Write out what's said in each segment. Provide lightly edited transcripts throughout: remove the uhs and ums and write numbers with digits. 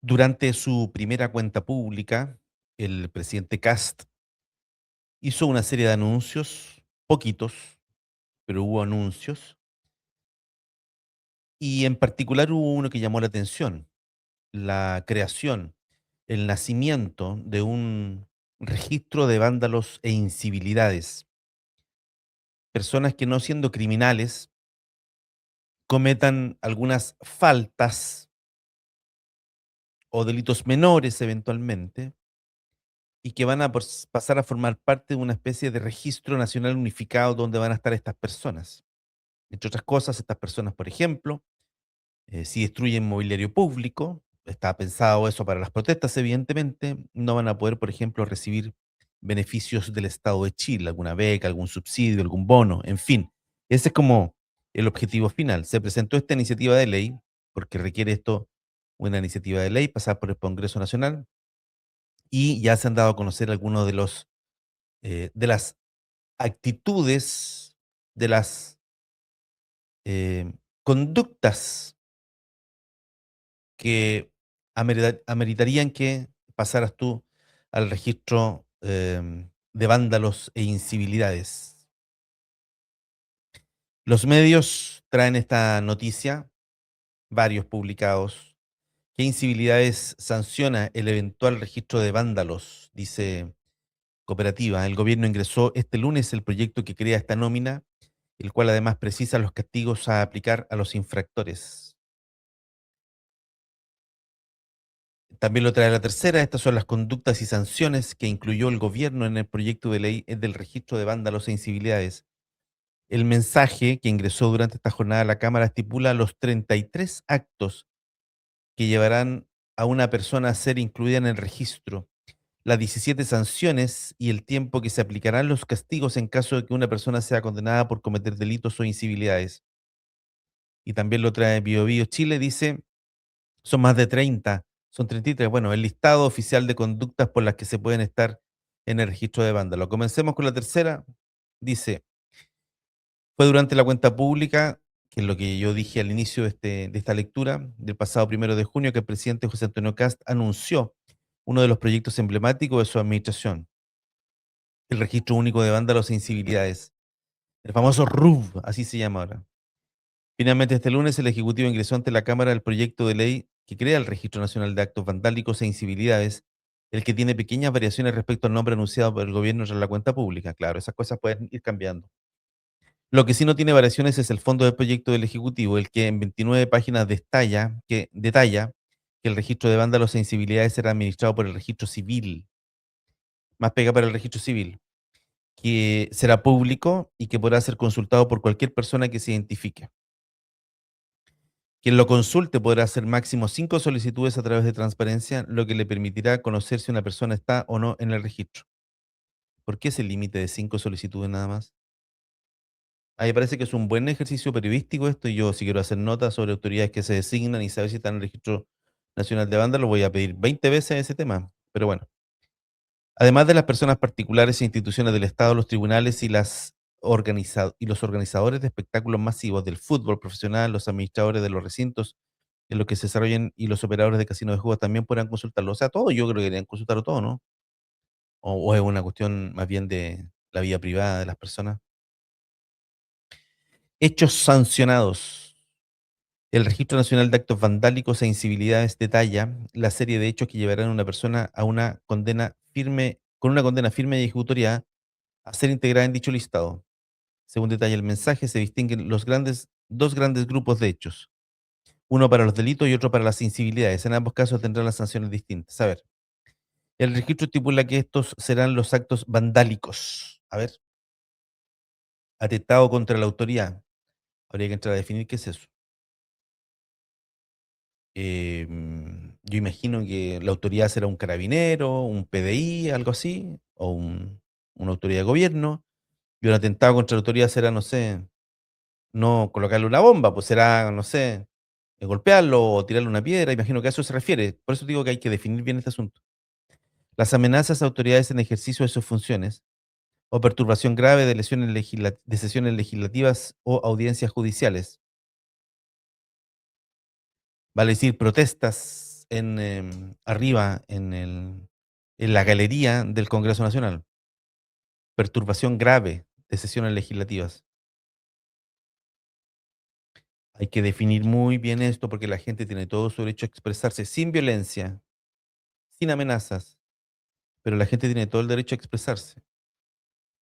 Durante su primera cuenta pública, el presidente Kast hizo una serie de anuncios, poquitos, pero hubo anuncios, y en particular hubo uno que llamó la atención, la creación, el nacimiento de un registro de vándalos e incivilidades, personas que no siendo criminales cometan algunas faltas o delitos menores eventualmente, y que van a pasar a formar parte de una especie de registro nacional unificado donde van a estar estas personas. Entre otras cosas, estas personas, por ejemplo, si destruyen mobiliario público, está pensado eso para las protestas, evidentemente, no van a poder, por ejemplo, recibir beneficios del Estado de Chile, alguna beca, algún subsidio, algún bono, en fin. Ese es como el objetivo final. Se presentó esta iniciativa de ley, porque requiere esto una iniciativa de ley, pasar por el Congreso Nacional, y ya se han dado a conocer algunos de las actitudes, de las conductas que ameritarían que pasaras tú al registro de vándalos e incivilidades. Los medios traen esta noticia, varios publicados. ¿Qué incivilidades sanciona el eventual registro de vándalos? Dice Cooperativa. El gobierno ingresó este lunes el proyecto que crea esta nómina, el cual además precisa los castigos a aplicar a los infractores. También lo trae la tercera. Estas son las conductas y sanciones que incluyó el gobierno en el proyecto de ley del registro de vándalos e incivilidades. El mensaje que ingresó durante esta jornada a la Cámara estipula los 33 actos que llevarán a una persona a ser incluida en el registro, las 17 sanciones y el tiempo que se aplicarán los castigos en caso de que una persona sea condenada por cometer delitos o incivilidades. Y también lo trae BioBio Chile, dice, son más de 30, son 33. Bueno, el listado oficial de conductas por las que se pueden estar en el registro de vándalo. Comencemos con la tercera. Dice, fue durante la cuenta pública, que es lo que yo dije al inicio de esta lectura, del pasado 1 de junio, que el presidente José Antonio Kast anunció uno de los proyectos emblemáticos de su administración, el registro único de vándalos e incivilidades, el famoso RUV, así se llama ahora. Finalmente, este lunes, el Ejecutivo ingresó ante la Cámara el proyecto de ley que crea el Registro Nacional de Actos Vandálicos e Incivilidades, el que tiene pequeñas variaciones respecto al nombre anunciado por el gobierno tras la cuenta pública. Claro, esas cosas pueden ir cambiando. Lo que sí no tiene variaciones es el fondo del proyecto del Ejecutivo, el que en 29 páginas detalla que el registro de vándalos e incivilidades será administrado por el registro civil, más pega para el registro civil, que será público y que podrá ser consultado por cualquier persona que se identifique. Quien lo consulte podrá hacer máximo 5 solicitudes a través de transparencia, lo que le permitirá conocer si una persona está o no en el registro. ¿Por qué ese límite de 5 solicitudes nada más? A mí me parece que es un buen ejercicio periodístico esto, y yo si quiero hacer notas sobre autoridades que se designan y saber si están en el registro nacional de banda, lo voy a pedir 20 veces ese tema. Pero bueno, además de las personas particulares e instituciones del Estado, los tribunales y los organizadores de espectáculos masivos del fútbol profesional, los administradores de los recintos en los que se desarrollen y los operadores de casinos de juegos también podrán consultarlo. O sea, todo, yo creo que deberían consultarlo todo, ¿no? O es una cuestión más bien de la vida privada de las personas. Hechos sancionados. El Registro Nacional de Actos Vandálicos e Incivilidades detalla la serie de hechos que llevarán a una persona a una condena firme, con una condena firme y ejecutoria a ser integrada en dicho listado. Según detalla el mensaje, se distinguen dos grandes grupos de hechos, uno para los delitos y otro para las incivilidades. En ambos casos tendrán las sanciones distintas. A ver, el registro estipula que estos serán los actos vandálicos. A ver, atentado contra la autoridad. Habría que entrar a definir qué es eso. Yo imagino que la autoridad será un carabinero, un PDI, algo así, o una autoridad de gobierno, y un atentado contra la autoridad será, no sé, no colocarle una bomba, pues será, no sé, golpearlo o tirarle una piedra, imagino que a eso se refiere. Por eso digo que hay que definir bien este asunto. Las amenazas a autoridades en ejercicio de sus funciones, o perturbación grave de de sesiones legislativas o audiencias judiciales, vale decir, protestas, arriba en la galería del Congreso Nacional. Perturbación grave de sesiones legislativas. Hay que definir muy bien esto porque la gente tiene todo su derecho a expresarse sin violencia, sin amenazas, pero la gente tiene todo el derecho a expresarse.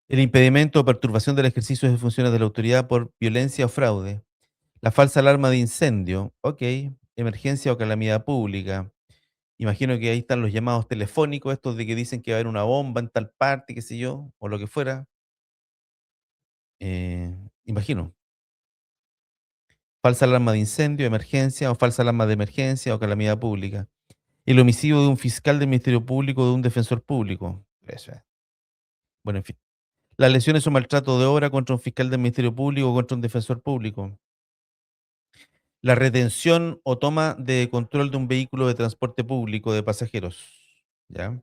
El impedimento o perturbación del ejercicio de funciones de la autoridad por violencia o fraude. La falsa alarma de incendio, ok. Emergencia o calamidad pública. Imagino que ahí están los llamados telefónicos, estos de que dicen que va a haber una bomba en tal parte, qué sé yo, o lo que fuera. Imagino. Falsa alarma de incendio, emergencia o falsa alarma de emergencia o calamidad pública. El homicidio de un fiscal del Ministerio Público o de un defensor público. Eso es. Bueno, en fin. Las lesiones o maltrato de obra contra un fiscal del Ministerio Público o contra un defensor público. La retención o toma de control de un vehículo de transporte público de pasajeros. ¿Ya?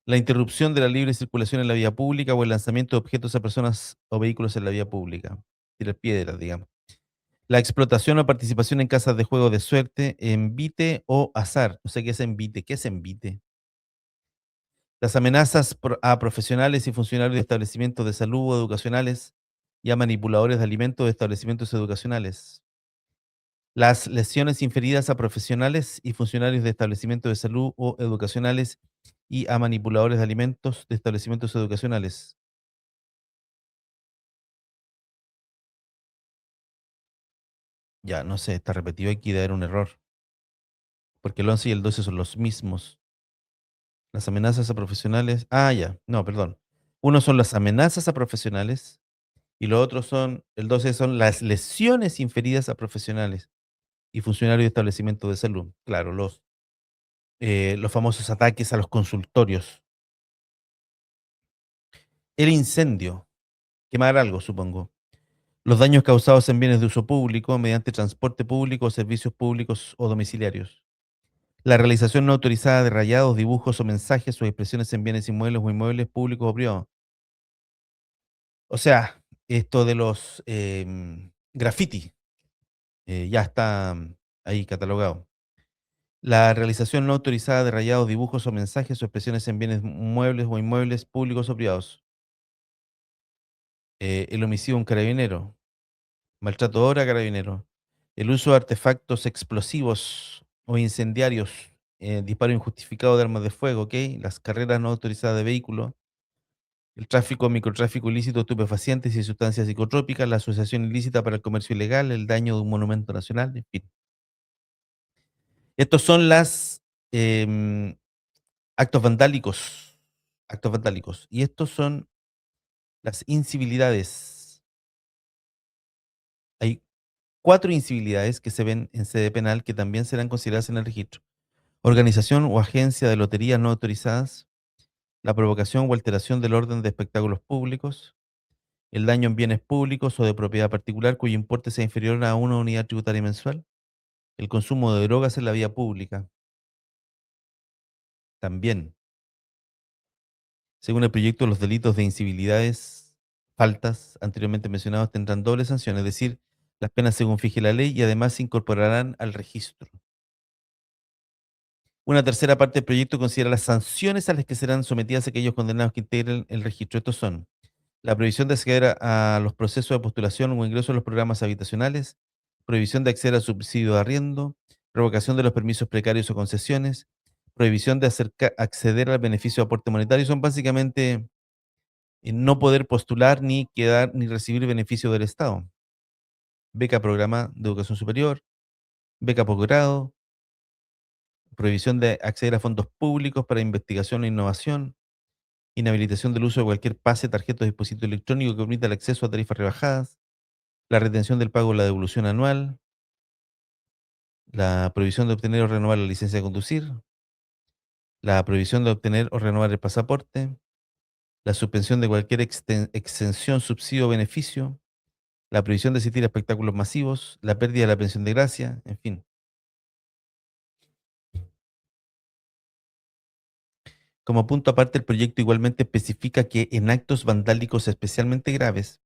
La interrupción de la libre circulación en la vía pública o el lanzamiento de objetos a personas o vehículos en la vía pública. Tirar piedras, digamos. La explotación o participación en casas de juego de suerte, envite o azar. No sé qué es envite. ¿Qué es envite? Las amenazas a profesionales y funcionarios de establecimientos de salud o educacionales y a manipuladores de alimentos de establecimientos educacionales. Las lesiones inferidas a profesionales y funcionarios de establecimientos de salud o educacionales y a manipuladores de alimentos de establecimientos educacionales. Ya, no sé, está repetido aquí, debe haber un error, porque el 11 y el 12 son los mismos. Las amenazas a profesionales. Ah, ya, no, perdón. Uno son las amenazas a profesionales y lo otro son, el 12 son las lesiones inferidas a profesionales y funcionarios de establecimientos de salud. Claro, los famosos ataques a los consultorios. El incendio, quemar algo, supongo. Los daños causados en bienes de uso público mediante transporte público, servicios públicos o domiciliarios. La realización no autorizada de rayados, dibujos o mensajes o expresiones en bienes inmuebles o inmuebles públicos o privados. O sea, esto de los graffiti ya está ahí catalogado. La realización no autorizada de rayados, dibujos o mensajes o expresiones en bienes muebles o inmuebles públicos o privados. El homicidio de un carabinero. Maltrato de obra a carabinero. El uso de artefactos explosivos o incendiarios. Disparo injustificado de armas de fuego, ¿ok? Las carreras no autorizadas de vehículos. El tráfico, microtráfico ilícito de estupefacientes y sustancias psicotrópicas, la asociación ilícita para el comercio ilegal, el daño de un monumento nacional, en fin. Estos son las em, actos vandálicos. Actos vandálicos. Y estos son las incivilidades. Hay 4 incivilidades que se ven en sede penal que también serán consideradas en el registro. Organización o agencia de loterías no autorizadas, la provocación o alteración del orden de espectáculos públicos, el daño en bienes públicos o de propiedad particular cuyo importe sea inferior a una unidad tributaria mensual, el consumo de drogas en la vía pública. También, según el proyecto, los delitos de incivilidades, faltas anteriormente mencionados tendrán doble sanción, es decir, las penas según fije la ley y además se incorporarán al registro. Una tercera parte del proyecto considera las sanciones a las que serán sometidas aquellos condenados que integren el registro. Estos son la prohibición de acceder a los procesos de postulación o ingreso a los programas habitacionales, prohibición de acceder al subsidio de arriendo, revocación de los permisos precarios o concesiones, prohibición de acceder al beneficio de aporte monetario. Son básicamente no poder postular ni quedar ni recibir beneficio del Estado. Beca programa de educación superior, beca posgrado, prohibición de acceder a fondos públicos para investigación e innovación, inhabilitación del uso de cualquier pase, tarjeta o dispositivo electrónico que permita el acceso a tarifas rebajadas, la retención del pago de la devolución anual, la prohibición de obtener o renovar la licencia de conducir, la prohibición de obtener o renovar el pasaporte, la suspensión de cualquier exención, subsidio o beneficio, la prohibición de asistir a espectáculos masivos, la pérdida de la pensión de gracia, en fin. Como punto aparte, el proyecto igualmente especifica que en actos vandálicos especialmente graves,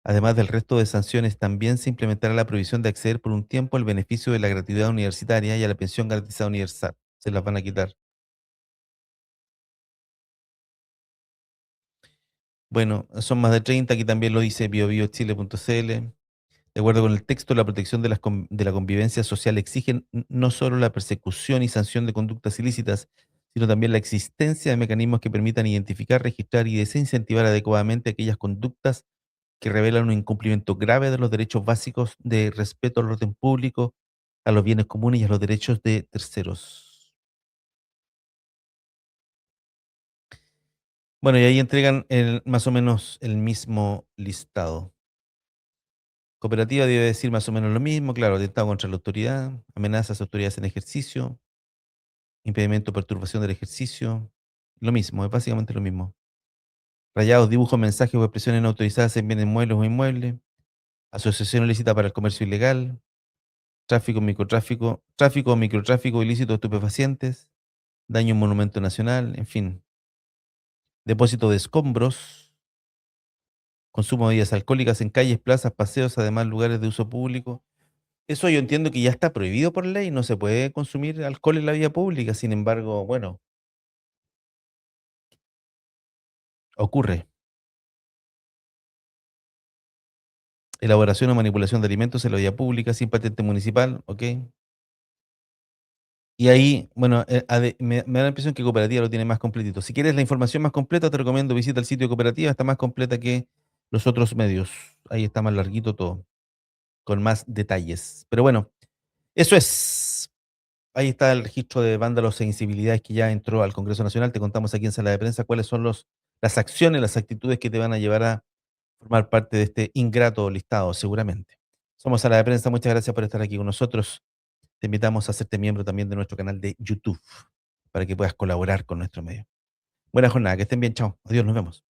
además del resto de sanciones, también se implementará la prohibición de acceder por un tiempo al beneficio de la gratuidad universitaria y a la pensión garantizada universal. se las van a quitar. Bueno, son más de 30, aquí también lo dice biobiochile.cl. De acuerdo con el texto, la protección de la convivencia social exige no solo la persecución y sanción de conductas ilícitas, sino también la existencia de mecanismos que permitan identificar, registrar y desincentivar adecuadamente aquellas conductas que revelan un incumplimiento grave de los derechos básicos de respeto al orden público, a los bienes comunes y a los derechos de terceros. Bueno, y ahí entregan más o menos el mismo listado. Cooperativa debe decir más o menos lo mismo, claro, atentado contra la autoridad, amenazas a autoridades en ejercicio, impedimento o perturbación del ejercicio, lo mismo, es básicamente lo mismo. Rayados, dibujos, mensajes o expresiones no autorizadas en bienes muebles o inmuebles, asociación ilícita para el comercio ilegal, tráfico, microtráfico, tráfico o microtráfico ilícito de estupefacientes, daño a un monumento nacional, en fin, depósito de escombros, consumo de bebidas alcohólicas en calles, plazas, paseos, además lugares de uso público. Eso yo entiendo que ya está prohibido por ley, no se puede consumir alcohol en la vía pública, sin embargo, bueno, ocurre. Elaboración o manipulación de alimentos en la vía pública sin patente municipal, ¿ok? Y ahí, bueno, me da la impresión que Cooperativa lo tiene más completito. Si quieres la información más completa, te recomiendo visita el sitio de Cooperativa, está más completa que los otros medios. Ahí está más larguito todo, con más detalles. Pero bueno, eso es. Ahí está el registro de vándalos e incivilidades que ya entró al Congreso Nacional. Te contamos aquí en Sala de Prensa cuáles son las acciones, las actitudes que te van a llevar a formar parte de este ingrato listado, seguramente. Somos Sala de Prensa, muchas gracias por estar aquí con nosotros. Te invitamos a hacerte miembro también de nuestro canal de YouTube para que puedas colaborar con nuestro medio. Buena jornada, que estén bien, chao. Adiós, nos vemos.